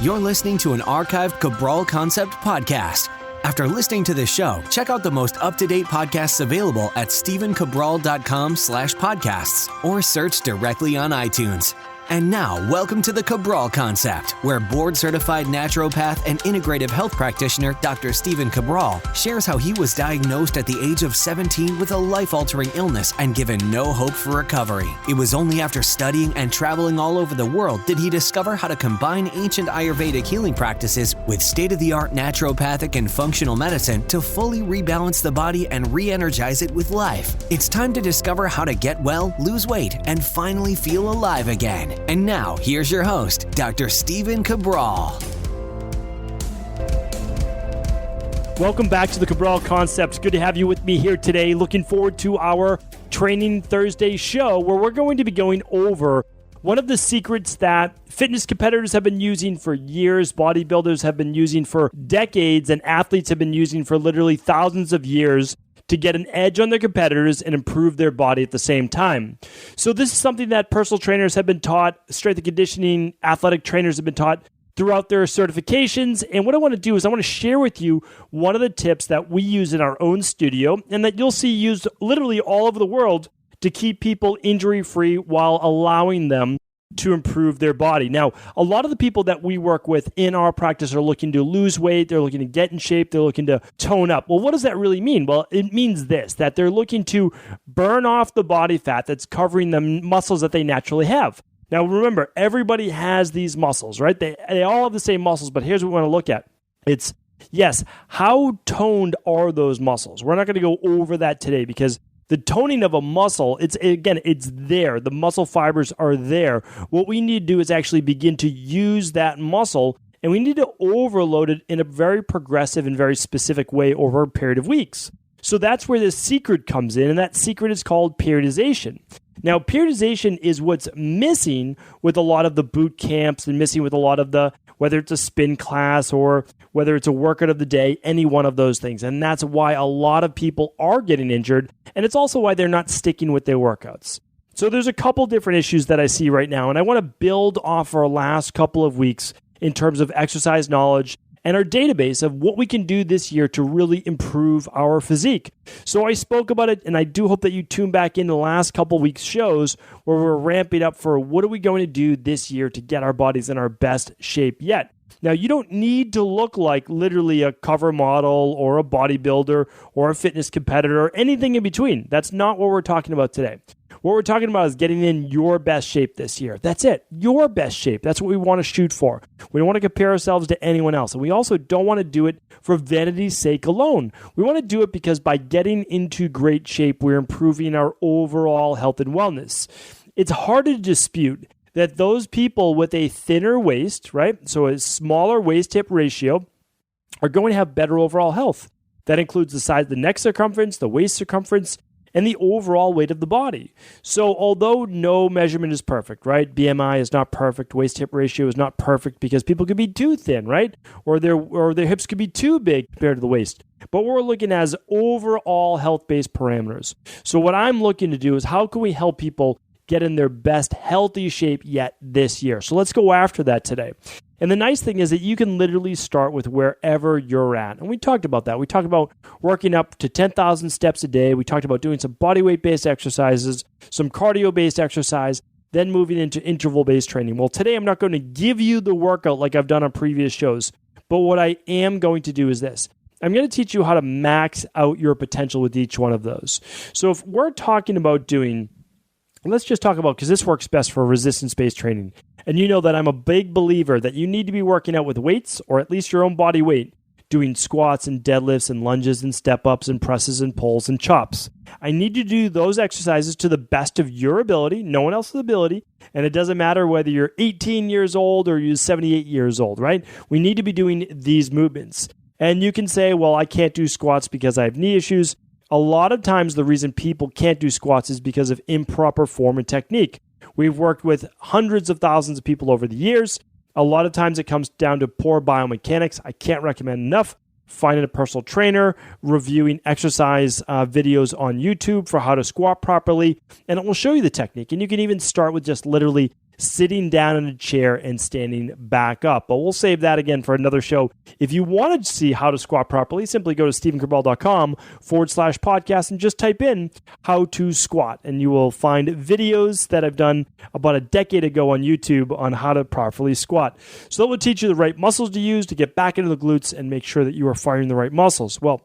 You're listening to an archived Cabral Concept podcast. After listening to this show, check out the most up-to-date podcasts available at stephencabral.com/podcasts or search directly on iTunes. And now, welcome to the Cabral Concept, where board-certified naturopath and integrative health practitioner Dr. Stephen Cabral shares how he was diagnosed at the age of 17 with a life-altering illness and given no hope for recovery. It was only after studying and traveling all over the world did he discover how to combine ancient Ayurvedic healing practices with state-of-the-art naturopathic and functional medicine to fully rebalance the body and re-energize it with life. It's time to discover how to get well, lose weight, and finally feel alive again. And now, here's your host, Dr. Stephen Cabral. Welcome back to the Cabral Concepts. Good to have you with me here today. Looking forward to our Training Thursday show, where we're going to be going over one of the secrets that fitness competitors have been using for years, bodybuilders have been using for decades, and athletes have been using for literally thousands of years to get an edge on their competitors and improve their body at the same time. So this is something that personal trainers have been taught, strength and conditioning, athletic trainers have been taught throughout their certifications. And what I want to do is I want to share with you one of the tips that we use in our own studio and that you'll see used literally all over the world to keep people injury-free while allowing them to improve their body. Now, a lot of the people that we work with in our practice are looking to lose weight, they're looking to get in shape, they're looking to tone up. Well, what does that really mean? Well, it means this, that they're looking to burn off the body fat that's covering the muscles that they naturally have. Now, remember, everybody has these muscles, right? They all have the same muscles, but here's what we want to look at. It's, yes, how toned are those muscles? We're not going to go over that today because the toning of a muscle, it's there. The muscle fibers are there. What we need to do is actually begin to use that muscle, and we need to overload it in a very progressive and very specific way over a period of weeks. So that's where the secret comes in, and that secret is called periodization. Now, periodization is what's missing with a lot of the boot camps and missing with a lot of the, whether it's a spin class or whether it's a workout of the day, any one of those things. And that's why a lot of people are getting injured. And it's also why they're not sticking with their workouts. So there's a couple different issues that I see right now. And I want to build off our last couple of weeks in terms of exercise knowledge and our database of what we can do this year to really improve our physique. So I spoke about it, and I do hope that you tune back in the last couple weeks' shows where we're ramping up for what are we going to do this year to get our bodies in our best shape yet. Now, you don't need to look like literally a cover model or a bodybuilder or a fitness competitor or anything in between. That's not what we're talking about today. What we're talking about is getting in your best shape this year. That's it. Your best shape. That's what we want to shoot for. We don't want to compare ourselves to anyone else. And we also don't want to do it for vanity's sake alone. We want to do it because by getting into great shape, we're improving our overall health and wellness. It's hard to dispute that those people with a thinner waist, right, so a smaller waist-hip ratio, are going to have better overall health. That includes the size of the neck circumference, the waist circumference, and the overall weight of the body. So although no measurement is perfect, right? BMI is not perfect. Waist-hip ratio is not perfect because people could be too thin, right? Or their hips could be too big compared to the waist. But what we're looking at is overall health-based parameters. So what I'm looking to do is how can we help people get in their best healthy shape yet this year? So let's go after that today. And the nice thing is that you can literally start with wherever you're at. And we talked about that. We talked about working up to 10,000 steps a day. We talked about doing some body weight-based exercises, some cardio-based exercise, then moving into interval-based training. Well, today I'm not going to give you the workout like I've done on previous shows. But what I am going to do is this. I'm going to teach you how to max out your potential with each one of those. So if we're talking about doing, let's just talk about, because this works best for resistance-based training. And you know that I'm a big believer that you need to be working out with weights, or at least your own body weight, doing squats and deadlifts and lunges and step-ups and presses and pulls and chops. I need you to do those exercises to the best of your ability, no one else's ability, and it doesn't matter whether you're 18 years old or you're 78 years old, right? We need to be doing these movements. And you can say, well, I can't do squats because I have knee issues. A lot of times the reason people can't do squats is because of improper form and technique. We've worked with hundreds of thousands of people over the years. A lot of times it comes down to poor biomechanics. I can't recommend enough finding a personal trainer, reviewing exercise videos on YouTube for how to squat properly, and it will show you the technique. And you can even start with just literally sitting down in a chair and standing back up. But we'll save that again for another show. If you want to see how to squat properly, simply go to stephencabral.com/podcast and just type in how to squat. And you will find videos that I've done about a decade ago on YouTube on how to properly squat. So that will teach you the right muscles to use to get back into the glutes and make sure that you are firing the right muscles. Well,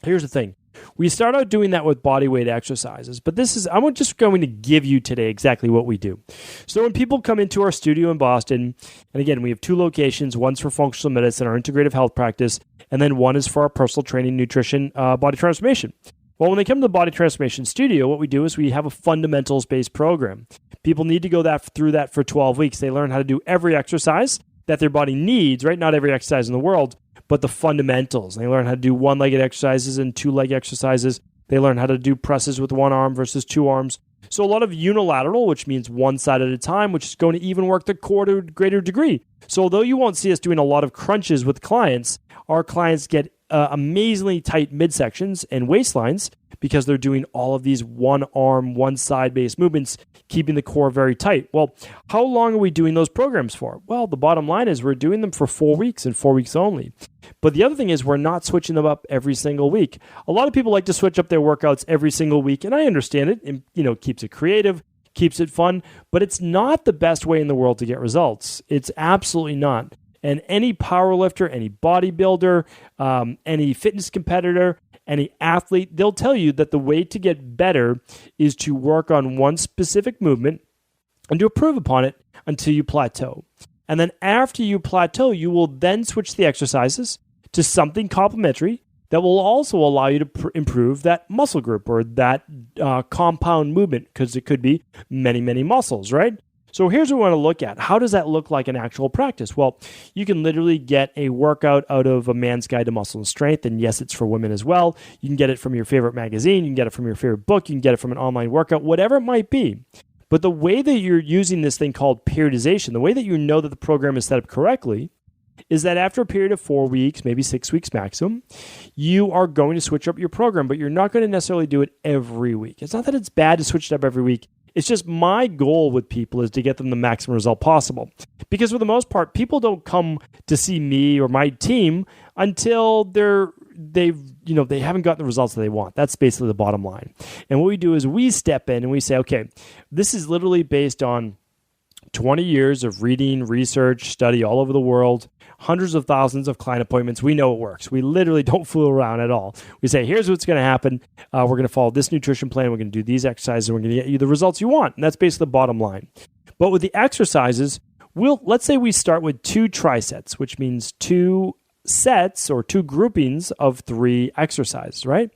here's the thing. We start out doing that with body weight exercises, but I'm just going to give you today exactly what we do. So when people come into our studio in Boston, and again, we have 2 locations, one's for functional medicine, our integrative health practice, and then one is for our personal training, nutrition, body transformation. Well, when they come to the body transformation studio, what we do is we have a fundamentals-based program. People need to go through that for 12 weeks. They learn how to do every exercise that their body needs, right? Not every exercise in the world, but the fundamentals. They learn how to do one-legged exercises and 2-leg exercises. They learn how to do presses with 1 arm versus 2 arms. So a lot of unilateral, which means one side at a time, which is going to even work the core to a greater degree. So although you won't see us doing a lot of crunches with clients, our clients get amazingly tight midsections and waistlines because they're doing all of these one arm, one side based movements, keeping the core very tight. Well, how long are we doing those programs for? Well, the bottom line is we're doing them for 4 weeks and 4 weeks only. But the other thing is we're not switching them up every single week. A lot of people like to switch up their workouts every single week, and I understand it. And, keeps it creative, keeps it fun, but it's not the best way in the world to get results. It's absolutely not. And any power lifter, any bodybuilder, any fitness competitor, any athlete, they'll tell you that the way to get better is to work on one specific movement and to improve upon it until you plateau. And then after you plateau, you will then switch the exercises to something complementary that will also allow you to improve that muscle group or that compound movement, because it could be many, many muscles, right? So here's what we want to look at. How does that look like in actual practice? Well, you can literally get a workout out of A Man's Guide to Muscle and Strength, and yes, it's for women as well. You can get it from your favorite magazine, you can get it from your favorite book, you can get it from an online workout, whatever it might be. But the way that you're using this thing called periodization, the way that you know that the program is set up correctly, is that after a period of 4 weeks, maybe 6 weeks maximum, you are going to switch up your program, but you're not going to necessarily do it every week. It's not that it's bad to switch it up every week. It's just my goal with people is to get them the maximum result possible. Because for the most part, people don't come to see me or my team until they haven't gotten the results that they want. That's basically the bottom line. And what we do is we step in and we say, okay, this is literally based on 20 years of reading, research, study all over the world, hundreds of thousands of client appointments. We know it works. We literally don't fool around at all. We say, here's what's going to happen. We're going to follow this nutrition plan. We're going to do these exercises, and we're going to get you the results you want. And that's basically the bottom line. But with the exercises, let's say we start with 2 trisets, which means 2 sets or 2 groupings of 3 exercises, right?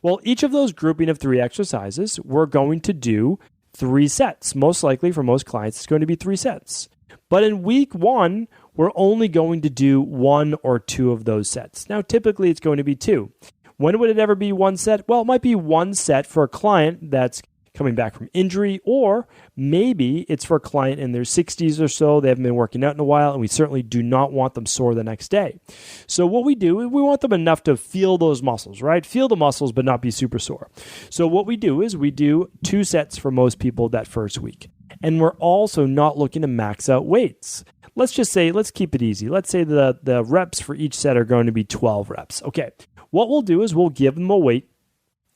Well, each of those grouping of 3 exercises, we're going to do 3 sets. Most likely for most clients, it's going to be 3 sets. But in week 1, we're only going to do 1 or 2 of those sets. Now, typically it's going to be 2. When would it ever be 1 set? Well, it might be 1 set for a client that's coming back from injury, or maybe it's for a client in their 60s or so. They haven't been working out in a while, and we certainly do not want them sore the next day. So what we do is we want them enough to feel those muscles, right? Feel the muscles, but not be super sore. So what we do is we do 2 sets for most people that first week. And we're also not looking to max out weights. Let's keep it easy. Let's say the reps for each set are going to be 12 reps. Okay, what we'll do is we'll give them a weight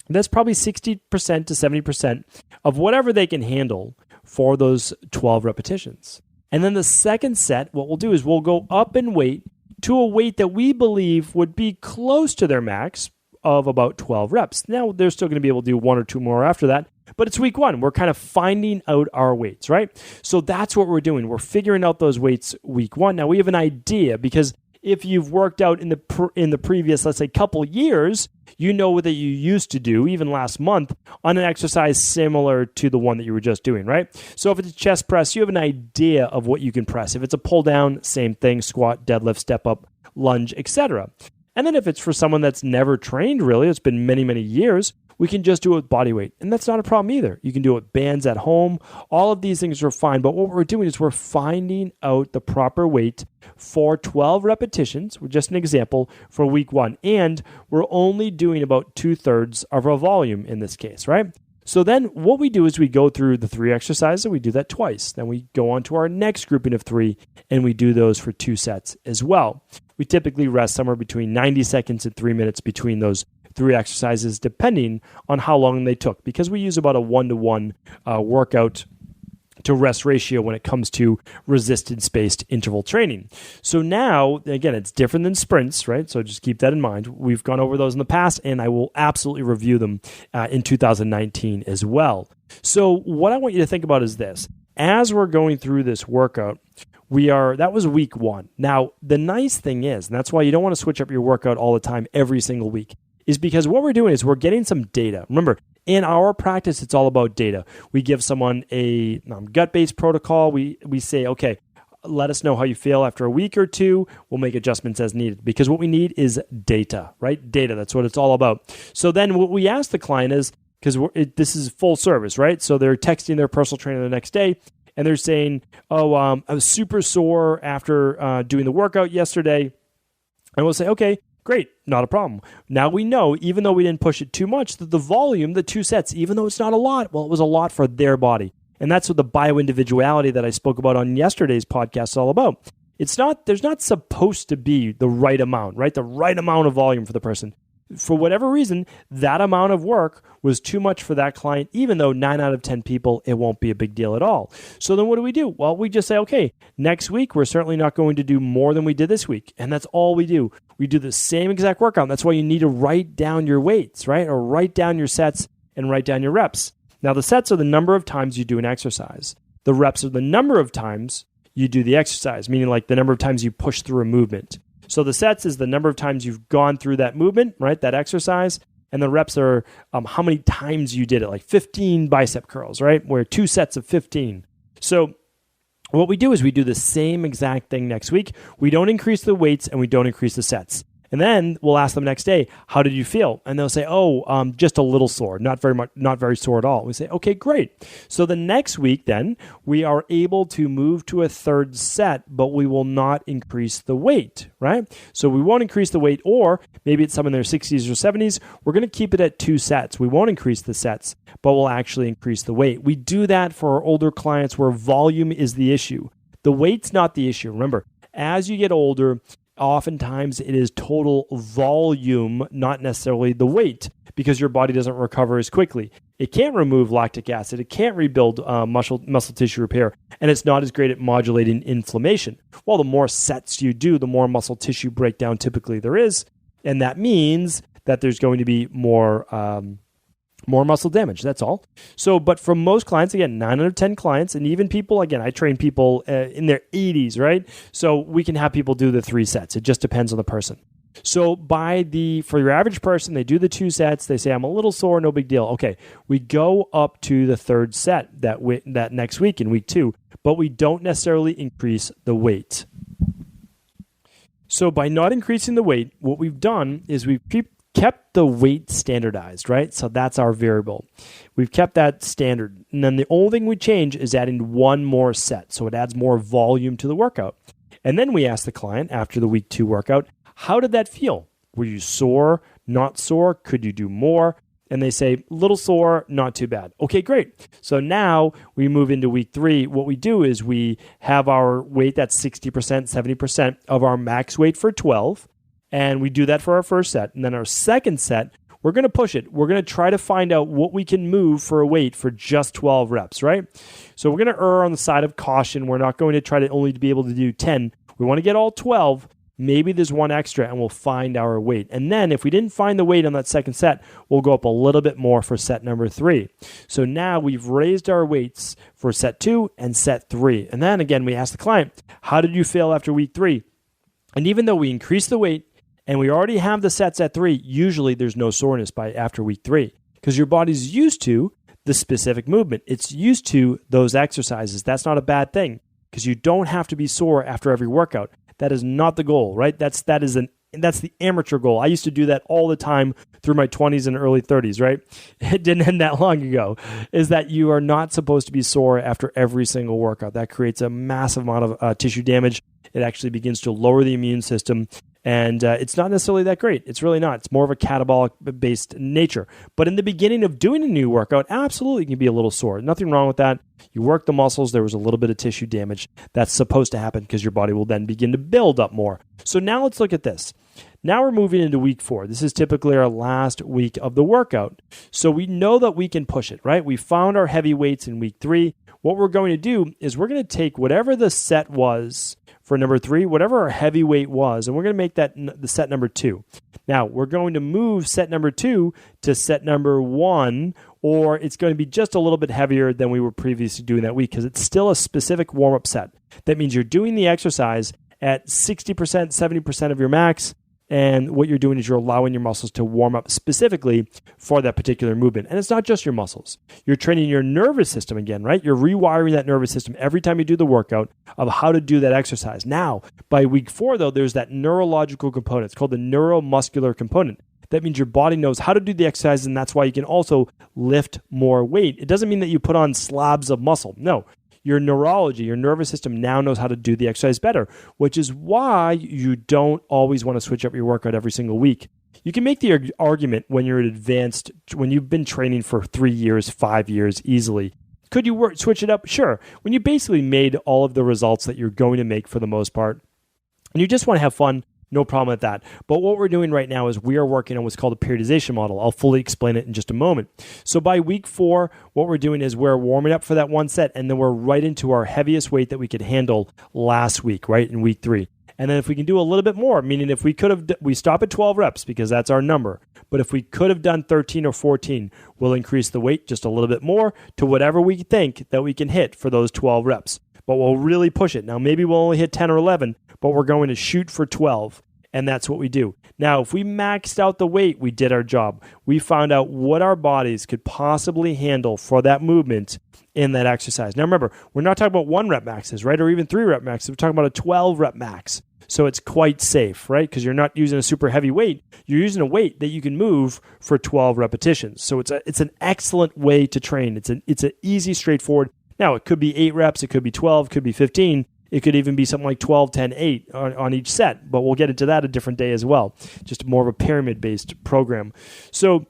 that's probably 60% to 70% of whatever they can handle for those 12 repetitions. And then the second set, what we'll do is we'll go up in weight to a weight that we believe would be close to their max of about 12 reps. Now, they're still going to be able to do 1 or 2 more after that, but it's week 1. We're kind of finding out our weights, right? So that's what we're doing. We're figuring out those weights week 1. Now, we have an idea because if you've worked out in the previous, let's say, couple years, you know what that you used to do, even last month, on an exercise similar to the one that you were just doing, right? So if it's a chest press, you have an idea of what you can press. If it's a pull down, same thing, squat, deadlift, step up, lunge, etc. And then if it's for someone that's never trained really, it's been many, many years, we can just do it with body weight. And that's not a problem either. You can do it with bands at home. All of these things are fine. But what we're doing is we're finding out the proper weight for 12 repetitions, just an example, for week 1. And we're only doing about 2/3 of our volume in this case, right? So then what we do is we go through the 3 exercises. We do that twice. Then we go on to our next grouping of 3, and we do those for 2 sets as well. We typically rest somewhere between 90 seconds and 3 minutes between those 3 exercises, depending on how long they took, because we use about a 1-to-1 workout to rest ratio when it comes to resistance-based interval training. So now, again, it's different than sprints, right? So just keep that in mind. We've gone over those in the past, and I will absolutely review them in 2019 as well. So what I want you to think about is this. As we're going through this workout, that was week 1. Now, the nice thing is, and that's why you don't want to switch up your workout all the time every single week, is because what we're doing is we're getting some data. Remember, in our practice, it's all about data. We give someone a gut-based protocol. We say, okay, let us know how you feel after a week or 2. We'll make adjustments as needed, because what we need is data, right? Data, that's what it's all about. So then what we ask the client is, because this is full service, right? So they're texting their personal trainer the next day, and they're saying, I was super sore after doing the workout yesterday. And we'll say, okay, great, not a problem. Now we know, even though we didn't push it too much, that the volume, the 2 sets, even though it's not a lot, well, it was a lot for their body. And that's what the bioindividuality that I spoke about on yesterday's podcast is all about. There's not supposed to be the right amount, right? The right amount of volume for the person. For whatever reason, that amount of work was too much for that client, even though 9 out of 10 people, it won't be a big deal at all. So then what do? Well, we just say, okay, next week, we're certainly not going to do more than we did this week. And that's all we do. We do the same exact workout. That's why you need to write down your weights, right? Or write down your sets and write down your reps. Now, the sets are the number of times you do an exercise. The reps are the number of times you do the exercise, meaning like the number of times you push through a movement. So the sets is the number of times you've gone through that movement, right? That exercise. And the reps are how many times you did it, like 15 bicep curls, right? Where 2 sets of 15. So what we do is we do the same exact thing next week. We don't increase the weights and we don't increase the sets. And then we'll ask them next day, how did you feel? And they'll say, just a little sore, not very sore at all. We say, okay, great. So the next week then, we are able to move to a 3rd set, but we will not increase the weight, right? So we won't increase the weight, or maybe it's some in their 60s or 70s. We're going to keep it at 2 sets. We won't increase the sets, but we'll actually increase the weight. We do that for our older clients where volume is the issue. The weight's not the issue. Remember, as you get older, oftentimes it is total volume, not necessarily the weight, because your body doesn't recover as quickly. It can't remove lactic acid. It can't rebuild muscle tissue repair, and it's not as great at modulating inflammation. Well, the more sets you do, the more muscle tissue breakdown typically there is, and that means that there's going to be more muscle damage. That's all. So, but for most clients, again, 9 out of 10 clients, and even people, again, I train people in their 80s, right? So we can have people do the 3 sets. It just depends on the person. So for your average person, they do the 2 sets. They say, I'm a little sore, no big deal. Okay, we go up to the 3rd set that next week in week 2, but we don't necessarily increase the weight. So by not increasing the weight, what we've done is we've kept the weight standardized, right? So that's our variable. We've kept that standard. And then the only thing we change is adding 1 more set. So it adds more volume to the workout. And then we ask the client after the week 2 workout, how did that feel? Were you sore? Not sore? Could you do more? And they say, little sore, not too bad. Okay, great. So now we move into week 3. What we do is we have our weight that's 60%, 70% of our max weight for 12. And we do that for our first set. And then our second set, we're going to push it. We're going to try to find out what we can move for a weight for just 12 reps, right? So we're going to err on the side of caution. We're not going to try to only be able to do 10. We want to get all 12. Maybe there's 1 extra and we'll find our weight. And then if we didn't find the weight on that second set, we'll go up a little bit more for set number 3. So now we've raised our weights for set 2 and set 3. And then again, we ask the client, how did you feel after week 3? And even though we increased the weight, and we already have the sets at 3, usually there's no soreness after week 3 because your body's used to the specific movement. It's used to those exercises. That's not a bad thing because you don't have to be sore after every workout. That is not the goal, right? That's the amateur goal. I used to do that all the time through my 20s and early 30s, right? It didn't end that long ago, is that you are not supposed to be sore after every single workout. That creates a massive amount of tissue damage. It actually begins to lower the immune system. And it's not necessarily that great. It's really not. It's more of a catabolic-based nature. But in the beginning of doing a new workout, absolutely, you can be a little sore. Nothing wrong with that. You work the muscles. There was a little bit of tissue damage. That's supposed to happen because your body will then begin to build up more. So now let's look at this. Now we're moving into week 4. This is typically our last week of the workout. So we know that we can push it, right? We found our heavy weights in week 3. What we're going to do is we're going to take whatever the set was for number 3, whatever our heavy weight was, and we're going to make that the set number 2. Now, we're going to move set number 2 to set number 1, or it's going to be just a little bit heavier than we were previously doing that week because it's still a specific warm-up set. That means you're doing the exercise at 60%, 70% of your max, and what you're doing is you're allowing your muscles to warm up specifically for that particular movement. And it's not just your muscles. You're training your nervous system again, right? You're rewiring that nervous system every time you do the workout of how to do that exercise. Now, by week 4, though, there's that neurological component. It's called the neuromuscular component. That means your body knows how to do the exercise, and that's why you can also lift more weight. It doesn't mean that you put on slabs of muscle. No. Your neurology, your nervous system now knows how to do the exercise better, which is why you don't always want to switch up your workout every single week. You can make the argument when you're advanced, when you've been training for 3 years, 5 years easily. Could you switch it up? Sure. When you basically made all of the results that you're going to make for the most part, and you just want to have fun, no problem with that. But what we're doing right now is we are working on what's called a periodization model. I'll fully explain it in just a moment. So by week 4, what we're doing is we're warming up for that one set, and then we're right into our heaviest weight that we could handle last week, right, in week 3. And then if we can do a little bit more, meaning if we stop at 12 reps because that's our number. But if we could have done 13 or 14, we'll increase the weight just a little bit more to whatever we think that we can hit for those 12 reps. But we'll really push it. Now, maybe we'll only hit 10 or 11, but we're going to shoot for 12. And that's what we do. Now, if we maxed out the weight, we did our job. We found out what our bodies could possibly handle for that movement in that exercise. Now, remember, we're not talking about 1 rep maxes, right? Or even 3 rep maxes. We're talking about a 12 rep max. So it's quite safe, right? Because you're not using a super heavy weight. You're using a weight that you can move for 12 repetitions. So it's an excellent way to train. It's an easy, straightforward. Now, it could be 8 reps. It could be 12. It could be 15. It could even be something like 12, 10, 8 on each set, but we'll get into that a different day as well. Just more of a pyramid-based program. So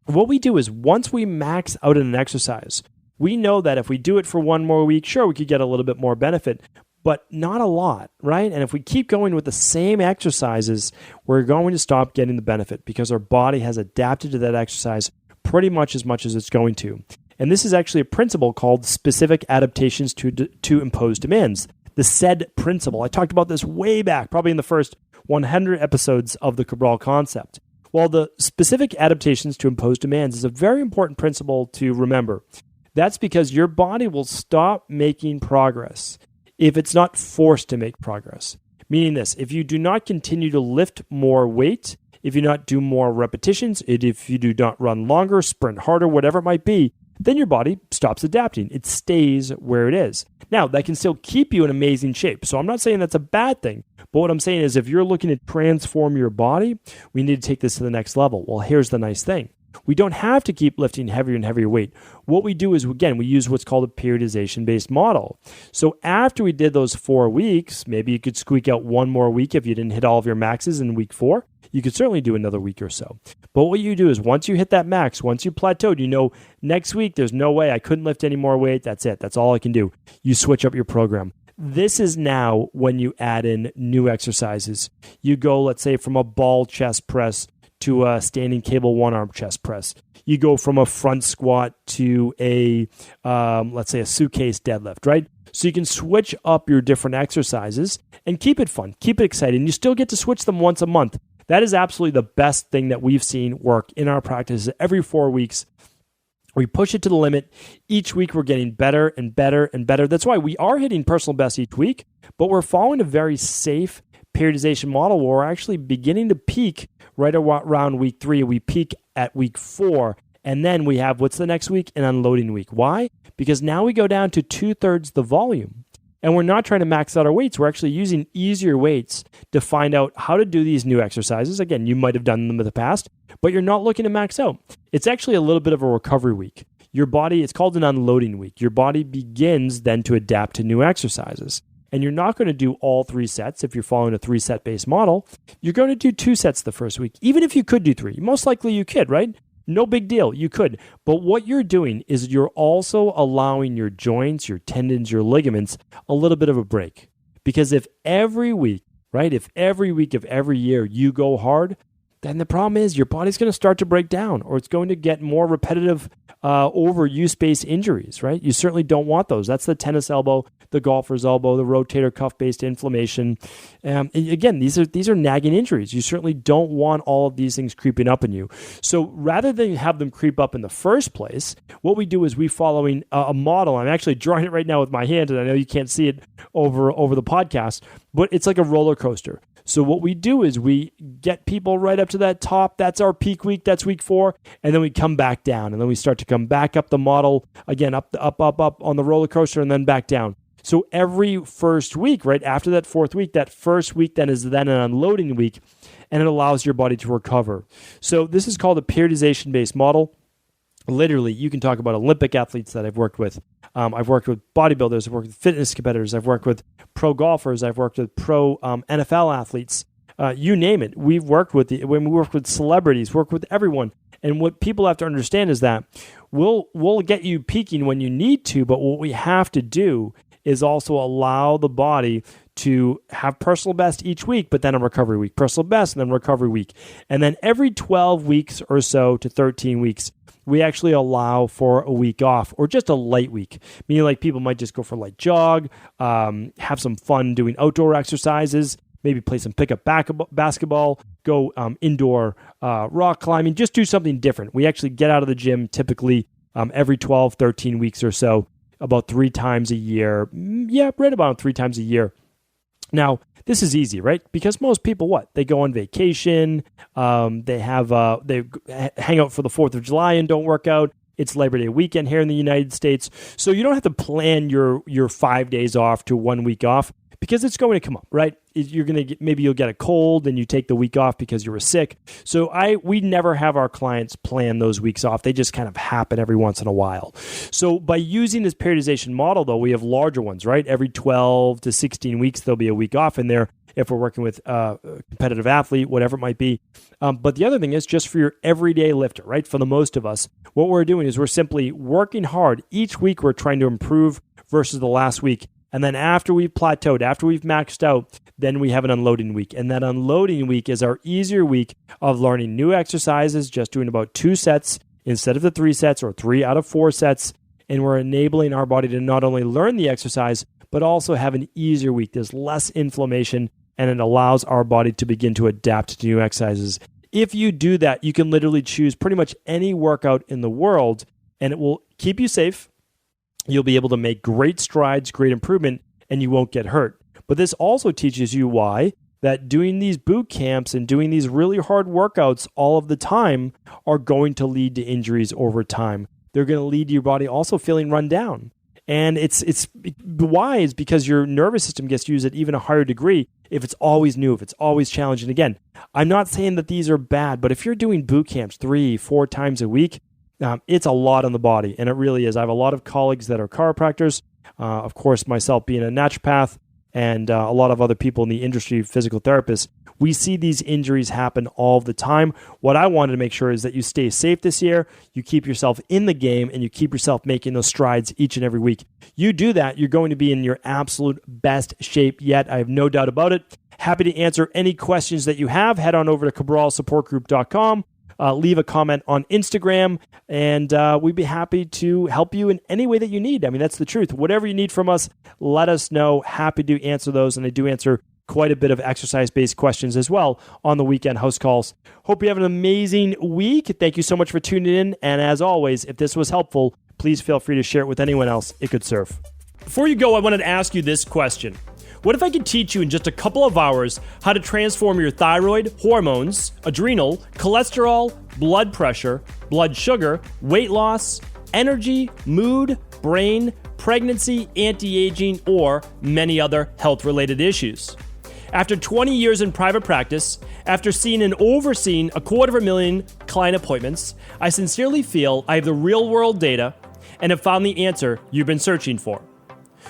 what we do is once we max out in an exercise, we know that if we do it for 1 more week, sure, we could get a little bit more benefit, but not a lot, right? And if we keep going with the same exercises, we're going to stop getting the benefit because our body has adapted to that exercise pretty much as it's going to. And this is actually a principle called specific adaptations to imposed demands. The SAID principle. I talked about this way back, probably in the first 100 episodes of the Cabral concept. Well, the specific adaptations to imposed demands is a very important principle to remember. That's because your body will stop making progress if it's not forced to make progress. Meaning this, if you do not continue to lift more weight, if you not do more repetitions, if you do not run longer, sprint harder, whatever it might be, then your body stops adapting. It stays where it is. Now, that can still keep you in amazing shape. So I'm not saying that's a bad thing. But what I'm saying is if you're looking to transform your body, we need to take this to the next level. Well, here's the nice thing. We don't have to keep lifting heavier and heavier weight. What we do is, again, we use what's called a periodization-based model. So after we did those 4 weeks, maybe you could squeak out 1 more week if you didn't hit all of your maxes in week 4. You could certainly do another week or so. But what you do is once you hit that max, once you plateaued, you know next week there's no way I couldn't lift any more weight. That's it. That's all I can do. You switch up your program. This is now when you add in new exercises. You go, let's say, from a ball chest press to a standing cable 1-arm chest press. You go from a front squat to a, let's say, a suitcase deadlift, right? So you can switch up your different exercises and keep it fun, keep it exciting. You still get to switch them once a month. That is absolutely the best thing that we've seen work in our practice. Every 4 weeks, we push it to the limit. Each week, we're getting better and better and better. That's why we are hitting personal best each week, but we're following a very safe periodization model where we're actually beginning to peak right around week 3. We peak at week 4, and then we have, what's the next week? An unloading week. Why? Because now we go down to 2/3 the volume. And we're not trying to max out our weights. We're actually using easier weights to find out how to do these new exercises. Again, you might have done them in the past, but you're not looking to max out. It's actually a little bit of a recovery week. Your body, it's called an unloading week. Your body begins then to adapt to new exercises. and you're not going to do all 3 sets if you're following a 3-set based model, you're going to do 2 sets the first week. Even if you could do 3, most likely you could, right? No big deal, you could. But what you're doing is you're also allowing your joints, your tendons, your ligaments a little bit of a break. Because if every week, right, if every week of every year you go hard, then the problem is your body's going to start to break down, or it's going to get more repetitive overuse-based injuries, right? You certainly don't want those. That's the tennis elbow, the golfer's elbow, the rotator cuff-based inflammation. Again, these are nagging injuries. You certainly don't want all of these things creeping up in you. So rather than have them creep up in the first place, what we do is we following a model. I'm actually drawing it right now with my hand, and I know you can't see it over the podcast, but it's like a roller coaster. So what we do is we get people right up to that top. That's our peak week. That's week 4. And then we come back down. And then we start to come back up the model, again, up on the roller coaster, and then back down. So every first week, right after that 4th week, that first week then is then an unloading week, and it allows your body to recover. So this is called a periodization-based model. Literally, you can talk about Olympic athletes that I've worked with. I've worked with bodybuilders. I've worked with fitness competitors. I've worked with pro golfers. I've worked with pro NFL athletes. You name it. We've worked with when we work with celebrities, work with everyone. And what people have to understand is that we'll get you peaking when you need to, but what we have to do is also allow the body to have personal best each week, but then a recovery week, personal best, and then recovery week. And then every 12 weeks or so to 13 weeks, we actually allow for a week off, or just a light week, meaning like people might just go for a light jog, have some fun doing outdoor exercises, maybe play some pickup basketball, go indoor rock climbing, just do something different. We actually get out of the gym typically every 12, 13 weeks or so, about 3 times a year. Yeah, right about 3 times a year. Now, this is easy, right? Because most people, what? They go on vacation, they hang out for the 4th of July and don't work out. It's Labor Day weekend here in the United States. So you don't have to plan your 5 days off to 1 week off, because it's going to come up, right? Maybe you'll get a cold and you take the week off because you were sick. So we never have our clients plan those weeks off. They just kind of happen every once in a while. So by using this periodization model, though, we have larger ones, right? Every 12 to 16 weeks, there'll be a week off in there if we're working with a competitive athlete, whatever it might be. But the other thing is just for your everyday lifter, right? For the most of us, what we're doing is we're simply working hard. Each week, we're trying to improve versus the last week. And then after we've plateaued, after we've maxed out, then we have an unloading week. And that unloading week is our easier week of learning new exercises, just doing about 2 sets instead of the 3 sets, or 3 out of 4 sets. And we're enabling our body to not only learn the exercise, but also have an easier week. There's less inflammation, and it allows our body to begin to adapt to new exercises. If you do that, you can literally choose pretty much any workout in the world, and it will keep you safe. You'll be able to make great strides, great improvement, and you won't get hurt. But this also teaches you why that doing these boot camps and doing these really hard workouts all of the time are going to lead to injuries over time. They're going to lead to your body also feeling run down. And it's why is because your nervous system gets used at even a higher degree if it's always new, if it's always challenging. Again, I'm not saying that these are bad, but if you're doing boot camps 3-4 times a week, it's a lot on the body, and it really is. I have a lot of colleagues that are chiropractors, of course, myself being a naturopath, and a lot of other people in the industry, physical therapists. We see these injuries happen all the time. What I wanted to make sure is that you stay safe this year, you keep yourself in the game, and you keep yourself making those strides each and every week. You do that, you're going to be in your absolute best shape yet. I have no doubt about it. Happy to answer any questions that you have. Head on over to cabralsupportgroup.com. Leave a comment on Instagram, and we'd be happy to help you in any way that you need. I mean, that's the truth. Whatever you need from us, let us know. Happy to answer those, and I do answer quite a bit of exercise-based questions as well on the weekend house calls. Hope you have an amazing week. Thank you so much for tuning in, and as always, if this was helpful, please feel free to share it with anyone else it could serve. Before you go, I wanted to ask you this question. What if I could teach you in just a couple of hours how to transform your thyroid, hormones, adrenal, cholesterol, blood pressure, blood sugar, weight loss, energy, mood, brain, pregnancy, anti-aging, or many other health-related issues? After 20 years in private practice, after seeing and overseeing 250,000 client appointments, I sincerely feel I have the real-world data and have found the answer you've been searching for.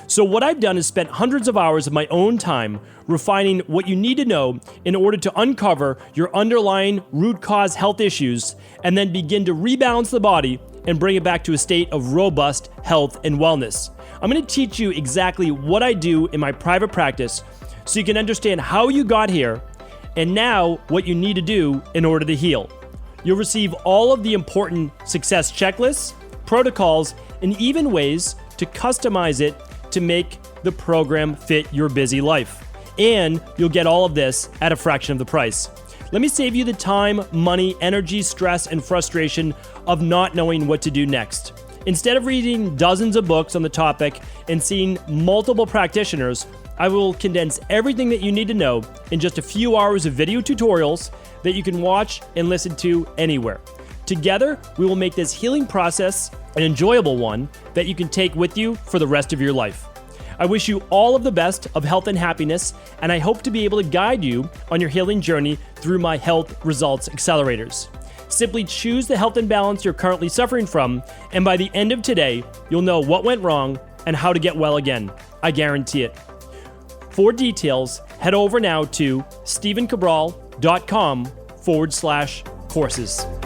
So what I've done is spent hundreds of hours of my own time refining what you need to know in order to uncover your underlying root cause health issues and then begin to rebalance the body and bring it back to a state of robust health and wellness. I'm going to teach you exactly what I do in my private practice so you can understand how you got here and now what you need to do in order to heal. You'll receive all of the important success checklists, protocols, and even ways to customize it to make the program fit your busy life. And you'll get all of this at a fraction of the price. Let me save you the time, money, energy, stress, and frustration of not knowing what to do next. Instead of reading dozens of books on the topic and seeing multiple practitioners, I will condense everything that you need to know in just a few hours of video tutorials that you can watch and listen to anywhere. Together, we will make this healing process an enjoyable one that you can take with you for the rest of your life. I wish you all of the best of health and happiness, and I hope to be able to guide you on your healing journey through my Health Results Accelerators. Simply choose the health imbalance you're currently suffering from, and by the end of today, you'll know what went wrong and how to get well again. I guarantee it. For details, head over now to stephencabral.com/courses.